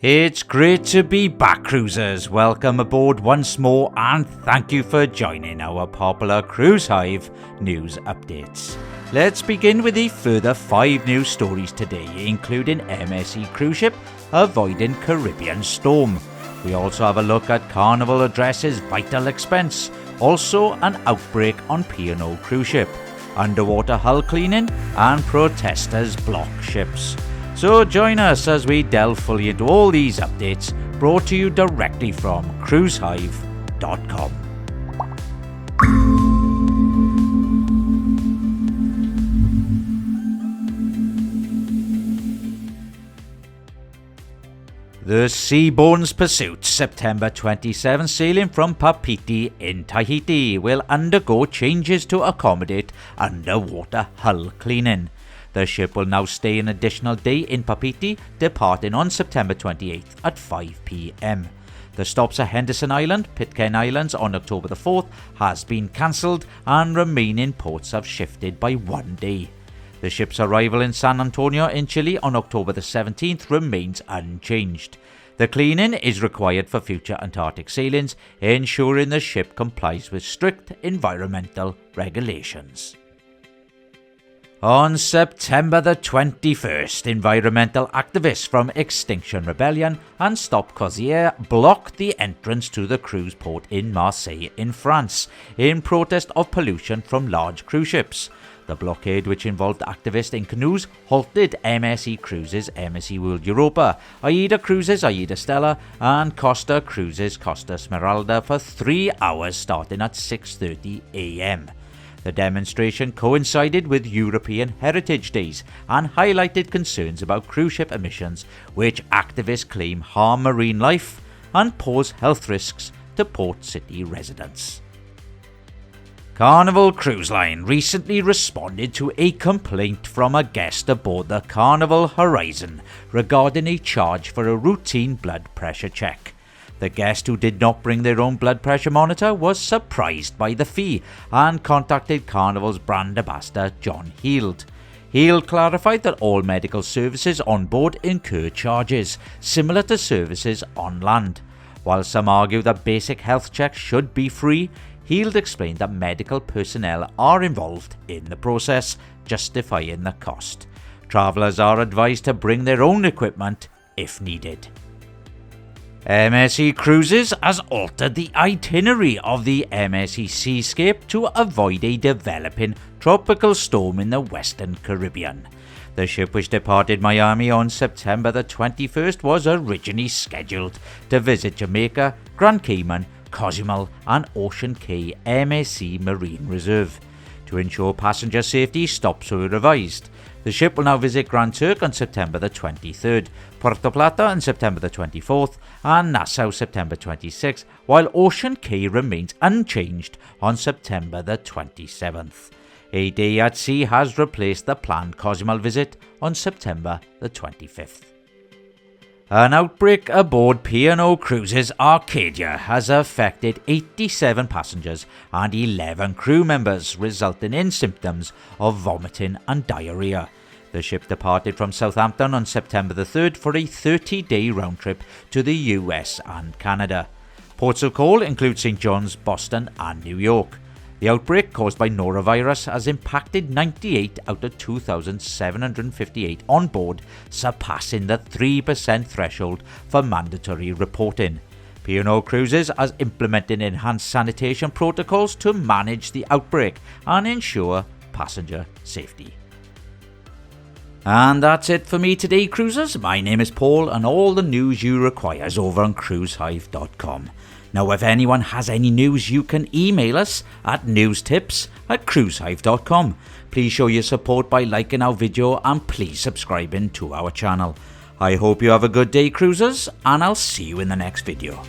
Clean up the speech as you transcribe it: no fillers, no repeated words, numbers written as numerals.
It's great to be back, cruisers. Welcome aboard once more and thank you for joining our popular Cruise Hive news updates. Let's begin with a further 5 news stories today, including MSc Cruise Ship avoiding Caribbean storm. We also have a look at Carnival addresses vital expense, also an outbreak on P&O Cruise Ship, underwater hull cleaning and protesters block ships. So join us as we delve fully into all these updates, brought to you directly from cruisehive.com. The Seabourn's Pursuit, September 27, sailing from Papeete in Tahiti, will undergo changes to accommodate underwater hull cleaning. The ship will now stay an additional day in Papeete, departing on September 28th at 5 p.m. The stops at Henderson Island, Pitcairn Islands on October the 4th has been cancelled and remaining ports have shifted by 1 day. The ship's arrival in San Antonio in Chile on October the 17th remains unchanged. The cleaning is required for future Antarctic sailings, ensuring the ship complies with strict environmental regulations. On September the 21st, environmental activists from Extinction Rebellion and Stop Croisière blocked the entrance to the cruise port in Marseille in France in protest of pollution from large cruise ships. The blockade, which involved activists in canoes, halted MSc Cruises, MSc World Europa, AIDA Cruises, AIDA Stella and Costa Cruises, Costa Smeralda for 3 hours starting at 6:30 a.m. The demonstration coincided with European Heritage Days and highlighted concerns about cruise ship emissions, which activists claim harm marine life and pose health risks to port city residents. Carnival Cruise Line recently responded to a complaint from a guest aboard the Carnival Horizon regarding a charge for a routine blood pressure check. The guest, who did not bring their own blood pressure monitor, was surprised by the fee and contacted Carnival's brand ambassador John Heald. Heald clarified that all medical services on board incur charges, similar to services on land. While some argue that basic health checks should be free, Heald explained that medical personnel are involved in the process, justifying the cost. Travellers are advised to bring their own equipment if needed. MSc Cruises has altered the itinerary of the MSc Seascape to avoid a developing tropical storm in the Western Caribbean. The ship, which departed Miami on September the 21st, was originally scheduled to visit Jamaica, Grand Cayman, Cozumel and Ocean Cay MSc Marine Reserve. To ensure passenger safety, stops were revised. The ship will now visit Grand Turk on September the 23rd, Puerto Plata on September the 24th and Nassau September 26th, while Ocean Cay remains unchanged on September the 27th. A day at sea has replaced the planned Cozumel visit on September the 25th. An outbreak aboard P&O Cruises Arcadia has affected 87 passengers and 11 crew members, resulting in symptoms of vomiting and diarrhea. The ship departed from Southampton on September the 3rd for a 30-day round trip to the US and Canada. Ports of call include St. John's, Boston and New York. The outbreak, caused by norovirus, has impacted 98 out of 2,758 on board, surpassing the 3% threshold for mandatory reporting. P&O Cruises has implemented enhanced sanitation protocols to manage the outbreak and ensure passenger safety. And that's it for me today, cruisers. My name is Paul, and all the news you require is over on cruisehive.com. Now, if anyone has any news, you can email us at newstips@cruisehive.com. Please show your support by liking our video and please subscribing to our channel. I hope you have a good day, cruisers, and I'll see you in the next video.